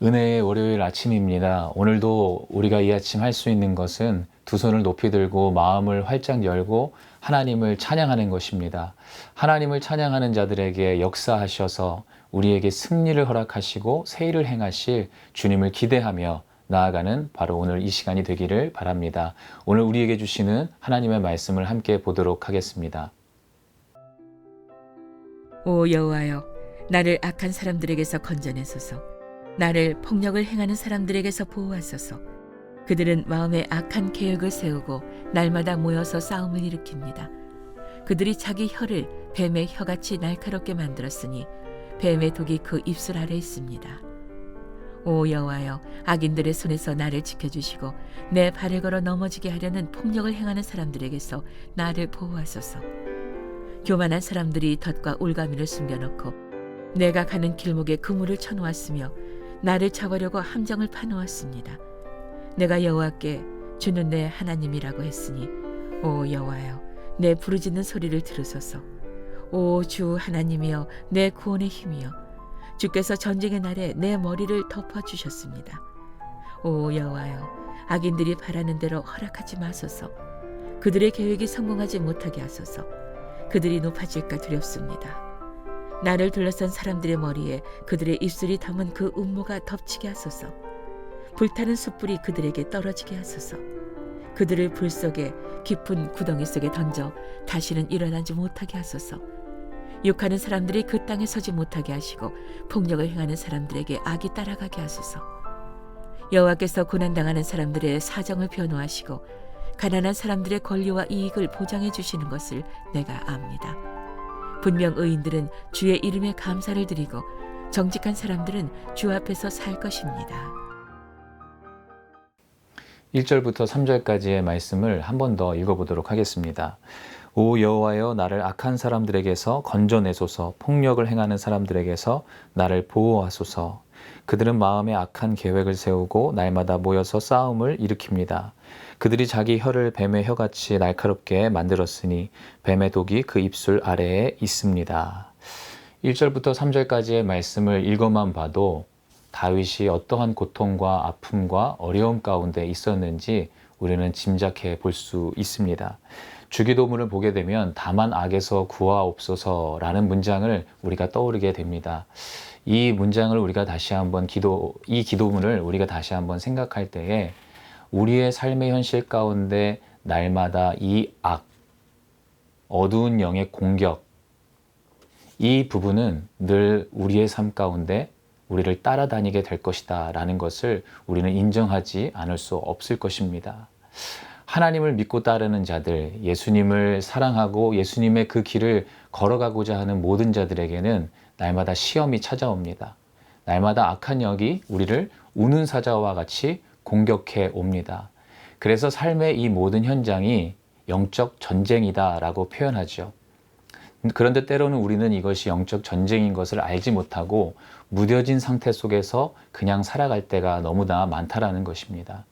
은혜의 월요일 아침입니다. 오늘도 우리가 이 아침 할 수 있는 것은 두 손을 높이 들고 마음을 활짝 열고 하나님을 찬양하는 것입니다. 하나님을 찬양하는 자들에게 역사하셔서 우리에게 승리를 허락하시고 새 일을 행하실 주님을 기대하며 나아가는 바로 오늘 이 시간이 되기를 바랍니다. 오늘 우리에게 주시는 하나님의 말씀을 함께 보도록 하겠습니다. 오 여호와여, 나를 악한 사람들에게서 건져내소서. 나를 폭력을 행하는 사람들에게서 보호하소서. 그들은 마음에 악한 계획을 세우고 날마다 모여서 싸움을 일으킵니다. 그들이 자기 혀를 뱀의 혀같이 날카롭게 만들었으니 뱀의 독이 그 입술 아래 있습니다. 오 여호와여, 악인들의 손에서 나를 지켜주시고 내 발을 걸어 넘어지게 하려는 폭력을 행하는 사람들에게서 나를 보호하소서. 교만한 사람들이 덫과 올가미를 숨겨놓고 내가 가는 길목에 그물을 쳐놓았으며 나를 잡으려고 함정을 파놓았습니다. 내가 여호와께 주는 내 하나님이라고 했으니 오 여호와여, 내 부르짖는 소리를 들으소서. 오 주 하나님이여, 내 구원의 힘이여, 주께서 전쟁의 날에 내 머리를 덮어주셨습니다. 오 여호와여, 악인들이 바라는 대로 허락하지 마소서. 그들의 계획이 성공하지 못하게 하소서. 그들이 높아질까 두렵습니다. 나를 둘러싼 사람들의 머리에 그들의 입술이 담은 그 음모가 덮치게 하소서. 불타는 숯불이 그들에게 떨어지게 하소서. 그들을 불 속에 깊은 구덩이 속에 던져 다시는 일어나지 못하게 하소서. 욕하는 사람들이 그 땅에 서지 못하게 하시고 폭력을 행하는 사람들에게 악이 따라가게 하소서. 여호와께서 고난당하는 사람들의 사정을 변호하시고 가난한 사람들의 권리와 이익을 보장해 주시는 것을 내가 압니다. 분명 의인들은 주의 이름에 감사를 드리고 정직한 사람들은 주 앞에서 살 것입니다. 1절부터 3절까지의 말씀을 한 번 더 읽어보도록 하겠습니다. 오 여호와여, 나를 악한 사람들에게서 건져내소서. 폭력을 행하는 사람들에게서 나를 보호하소서. 그들은 마음에 악한 계획을 세우고 날마다 모여서 싸움을 일으킵니다. 그들이 자기 혀를 뱀의 혀같이 날카롭게 만들었으니 뱀의 독이 그 입술 아래에 있습니다. 1절부터 3절까지의 말씀을 읽어만 봐도 다윗이 어떠한 고통과 아픔과 어려움 가운데 있었는지 우리는 짐작해 볼 수 있습니다. 주기도문을 보게 되면 다만 악에서 구하옵소서라는 문장을 우리가 떠오르게 됩니다. 이 문장을 우리가 다시 한번 이 기도문을 우리가 다시 한번 생각할 때에 우리의 삶의 현실 가운데 날마다 이 악, 어두운 영의 공격, 이 부분은 늘 우리의 삶 가운데 우리를 따라다니게 될 것이다 라는 것을 우리는 인정하지 않을 수 없을 것입니다. 하나님을 믿고 따르는 자들, 예수님을 사랑하고 예수님의 그 길을 걸어가고자 하는 모든 자들에게는 날마다 시험이 찾아옵니다. 날마다 악한 영이 우리를 우는 사자와 같이 공격해 옵니다. 그래서 삶의 이 모든 현장이 영적 전쟁이다 라고 표현하죠. 그런데 때로는 우리는 이것이 영적 전쟁인 것을 알지 못하고 무뎌진 상태 속에서 그냥 살아갈 때가 너무나 많다라는 것입니다.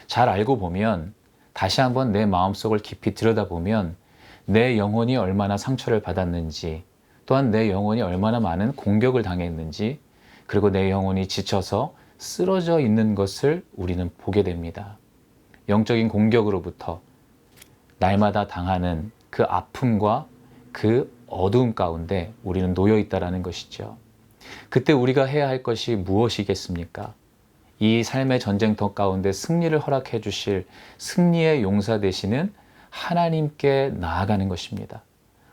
잘 알고 보면, 다시 한번 내 마음속을 깊이 들여다보면 내 영혼이 얼마나 상처를 받았는지, 또한 내 영혼이 얼마나 많은 공격을 당했는지, 그리고 내 영혼이 지쳐서 쓰러져 있는 것을 우리는 보게 됩니다. 영적인 공격으로부터 날마다 당하는 그 아픔과 그 어두움 가운데 우리는 놓여 있다는 것이죠. 그때 우리가 해야 할 것이 무엇이겠습니까? 이 삶의 전쟁터 가운데 승리를 허락해 주실 승리의 용사 되시는 하나님께 나아가는 것입니다.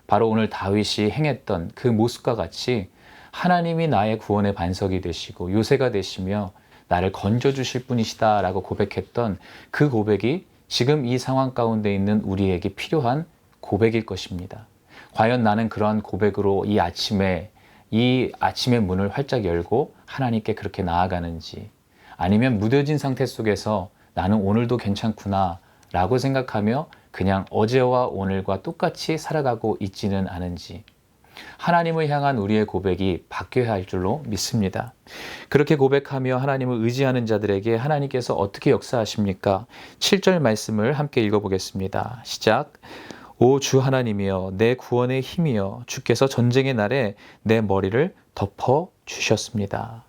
바로 오늘 다윗이 행했던 그 모습과 같이 하나님이 나의 구원의 반석이 되시고 요새가 되시며 나를 건져주실 분이시다 라고 고백했던 그 고백이 지금 이 상황 가운데 있는 우리에게 필요한 고백일 것입니다. 과연 나는 그러한 고백으로 이 아침의 문을 활짝 열고 하나님께 그렇게 나아가는지, 아니면 무뎌진 상태 속에서 나는 오늘도 괜찮구나 라고 생각하며 그냥 어제와 오늘과 똑같이 살아가고 있지는 않은지, 하나님을 향한 우리의 고백이 바뀌어야 할 줄로 믿습니다. 그렇게 고백하며 하나님을 의지하는 자들에게 하나님께서 어떻게 역사하십니까? 7절 말씀을 함께 읽어보겠습니다. 시작. 오 주 하나님이여, 내 구원의 힘이여, 주께서 전쟁의 날에 내 머리를 덮어 주셨습니다.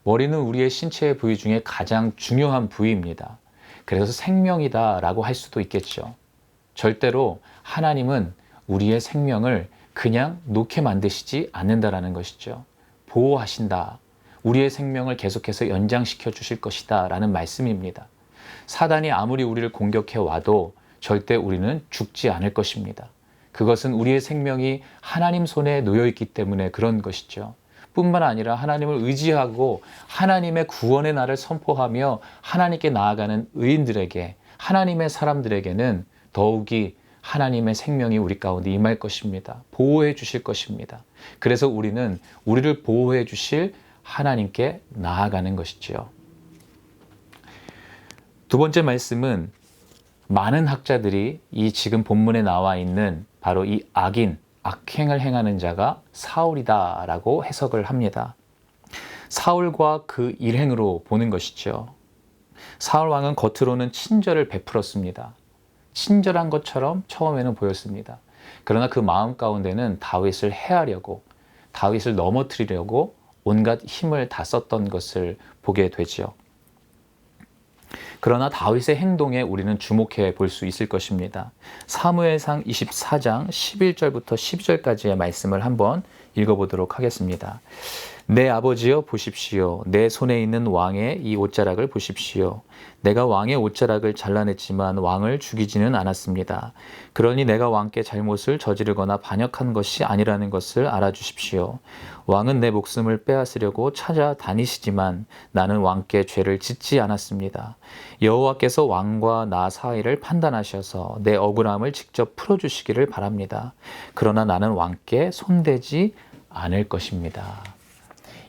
머리는 우리의 신체의 부위 중에 가장 중요한 부위입니다. 그래서 생명이다라고 할 수도 있겠죠. 절대로 하나님은 우리의 생명을 그냥 놓게 만드시지 않는다라는 것이죠. 보호하신다. 우리의 생명을 계속해서 연장시켜 주실 것이다 라는 말씀입니다. 사단이 아무리 우리를 공격해 와도 절대 우리는 죽지 않을 것입니다. 그것은 우리의 생명이 하나님 손에 놓여 있기 때문에 그런 것이죠. 뿐만 아니라 하나님을 의지하고 하나님의 구원의 날을 선포하며 하나님께 나아가는 의인들에게, 하나님의 사람들에게는 더욱이 하나님의 생명이 우리 가운데 임할 것입니다. 보호해 주실 것입니다. 그래서 우리는 우리를 보호해 주실 하나님께 나아가는 것이지요. 두 번째 말씀은 많은 학자들이 이 지금 본문에 나와 있는 바로 이 악행을 행하는 자가 사울이다 라고 해석을 합니다. 사울과 그 일행으로 보는 것이죠. 사울 왕은 겉으로는 친절을 베풀었습니다. 친절한 것처럼 처음에는 보였습니다. 그러나 그 마음 가운데는 다윗을 해하려고, 다윗을 넘어뜨리려고 온갖 힘을 다 썼던 것을 보게 되죠. 그러나 다윗의 행동에 우리는 주목해 볼 수 있을 것입니다. 사무엘상 24장 11절부터 12절까지의 말씀을 한번 읽어보도록 하겠습니다. 내 아버지여 보십시오. 내 손에 있는 왕의 이 옷자락을 보십시오. 내가 왕의 옷자락을 잘라냈지만 왕을 죽이지는 않았습니다. 그러니 내가 왕께 잘못을 저지르거나 반역한 것이 아니라는 것을 알아주십시오. 왕은 내 목숨을 빼앗으려고 찾아다니시지만 나는 왕께 죄를 짓지 않았습니다. 여호와께서 왕과 나 사이를 판단하셔서 내 억울함을 직접 풀어주시기를 바랍니다. 그러나 나는 왕께 손대지 않을 것입니다.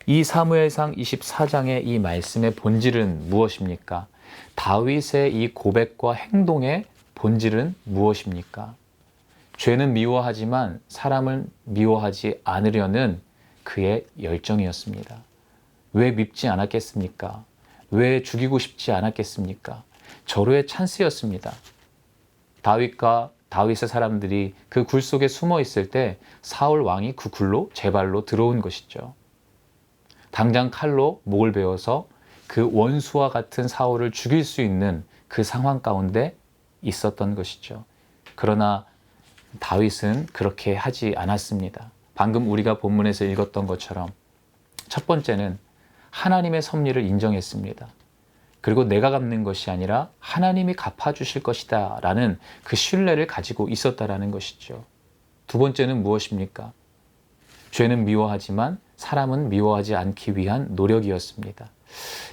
이 사무엘상 24장의 이 말씀의 본질은 무엇입니까? 다윗의 이 고백과 행동의 본질은 무엇입니까? 죄는 미워하지만 사람을 미워하지 않으려는 그의 열정이었습니다. 왜 밉지 않았겠습니까? 왜 죽이고 싶지 않았겠습니까? 절호의 찬스였습니다. 다윗과 다윗의 사람들이 그 굴 속에 숨어 있을 때 사울 왕이 그 굴로 제 발로 들어온 것이죠. 당장 칼로 목을 베어서 그 원수와 같은 사울을 죽일 수 있는 그 상황 가운데 있었던 것이죠. 그러나 다윗은 그렇게 하지 않았습니다. 방금 우리가 본문에서 읽었던 것처럼 첫 번째는 하나님의 섭리를 인정했습니다. 그리고 내가 갚는 것이 아니라 하나님이 갚아주실 것이다 라는 그 신뢰를 가지고 있었다라는 것이죠. 두 번째는 무엇입니까? 죄는 미워하지만 사람은 미워하지 않기 위한 노력이었습니다.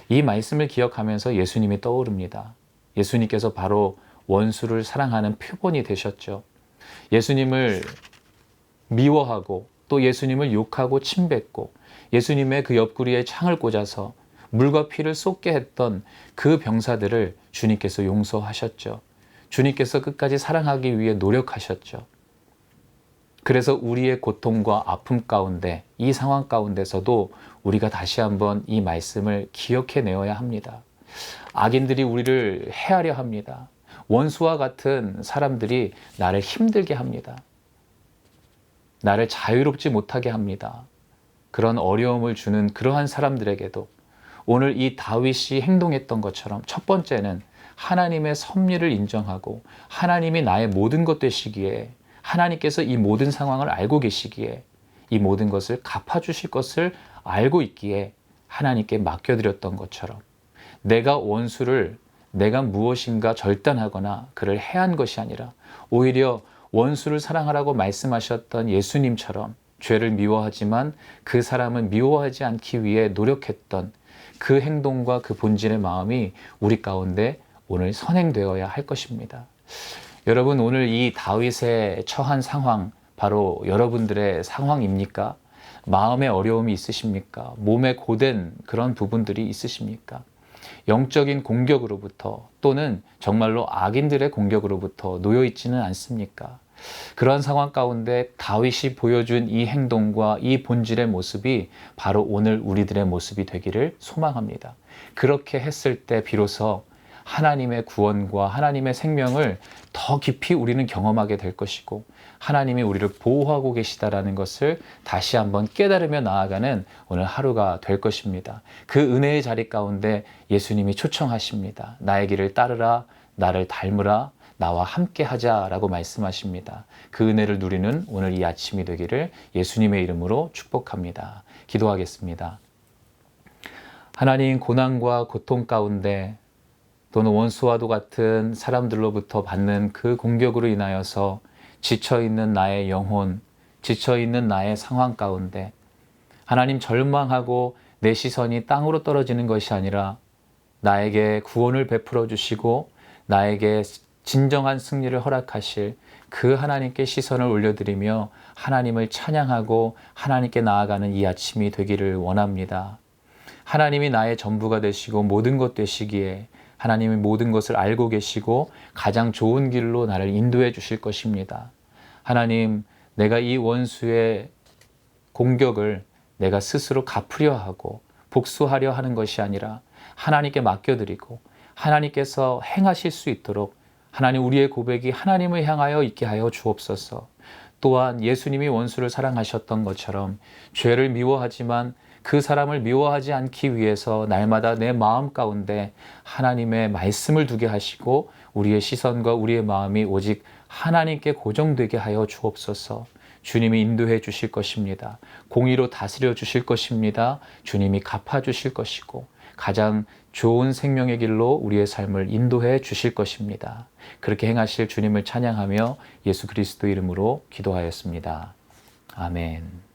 이 말씀을 기억하면서 예수님이 떠오릅니다. 예수님께서 바로 원수를 사랑하는 표본이 되셨죠. 예수님을 미워하고 또 예수님을 욕하고 침뱉고 예수님의 그 옆구리에 창을 꽂아서 물과 피를 쏟게 했던 그 병사들을 주님께서 용서하셨죠. 주님께서 끝까지 사랑하기 위해 노력하셨죠. 그래서 우리의 고통과 아픔 가운데, 이 상황 가운데서도 우리가 다시 한번 이 말씀을 기억해 내어야 합니다. 악인들이 우리를 해하려 합니다. 원수와 같은 사람들이 나를 힘들게 합니다. 나를 자유롭지 못하게 합니다. 그런 어려움을 주는 그러한 사람들에게도 오늘 이 다윗이 행동했던 것처럼 첫 번째는 하나님의 섭리를 인정하고 하나님이 나의 모든 것 되시기에, 하나님께서 이 모든 상황을 알고 계시기에, 이 모든 것을 갚아주실 것을 알고 있기에 하나님께 맡겨드렸던 것처럼 내가 원수를 내가 무엇인가 절단하거나 그를 해한 것이 아니라 오히려 원수를 사랑하라고 말씀하셨던 예수님처럼 죄를 미워하지만 그 사람은 미워하지 않기 위해 노력했던 그 행동과 그 본질의 마음이 우리 가운데 오늘 선행되어야 할 것입니다. 여러분, 오늘 이 다윗의 처한 상황 바로 여러분들의 상황입니까? 마음의 어려움이 있으십니까? 몸에 고된 그런 부분들이 있으십니까? 영적인 공격으로부터 또는 정말로 악인들의 공격으로부터 놓여 있지는 않습니까? 그러한 상황 가운데 다윗이 보여준 이 행동과 이 본질의 모습이 바로 오늘 우리들의 모습이 되기를 소망합니다. 그렇게 했을 때 비로소 하나님의 구원과 하나님의 생명을 더 깊이 우리는 경험하게 될 것이고 하나님이 우리를 보호하고 계시다라는 것을 다시 한번 깨달으며 나아가는 오늘 하루가 될 것입니다. 그 은혜의 자리 가운데 예수님이 초청하십니다. 나의 길을 따르라, 나를 닮으라, 나와 함께 하자라고 말씀하십니다. 그 은혜를 누리는 오늘 이 아침이 되기를 예수님의 이름으로 축복합니다. 기도하겠습니다. 하나님, 고난과 고통 가운데 또는 원수와도 같은 사람들로부터 받는 그 공격으로 인하여서 지쳐있는 나의 영혼, 지쳐있는 나의 상황 가운데 하나님, 절망하고 내 시선이 땅으로 떨어지는 것이 아니라 나에게 구원을 베풀어 주시고 나에게 진정한 승리를 허락하실 그 하나님께 시선을 올려드리며 하나님을 찬양하고 하나님께 나아가는 이 아침이 되기를 원합니다. 하나님이 나의 전부가 되시고 모든 것 되시기에 하나님이 모든 것을 알고 계시고 가장 좋은 길로 나를 인도해 주실 것입니다. 하나님, 내가 이 원수의 공격을 내가 스스로 갚으려 하고 복수하려 하는 것이 아니라 하나님께 맡겨드리고 하나님께서 행하실 수 있도록 하나님, 우리의 고백이 하나님을 향하여 있게 하여 주옵소서. 또한 예수님이 원수를 사랑하셨던 것처럼 죄를 미워하지만 그 사람을 미워하지 않기 위해서 날마다 내 마음 가운데 하나님의 말씀을 두게 하시고 우리의 시선과 우리의 마음이 오직 하나님께 고정되게 하여 주옵소서. 주님이 인도해 주실 것입니다. 공의로 다스려 주실 것입니다. 주님이 갚아 주실 것이고 가장 좋은 생명의 길로 우리의 삶을 인도해 주실 것입니다. 그렇게 행하실 주님을 찬양하며 예수 그리스도 이름으로 기도하였습니다. 아멘.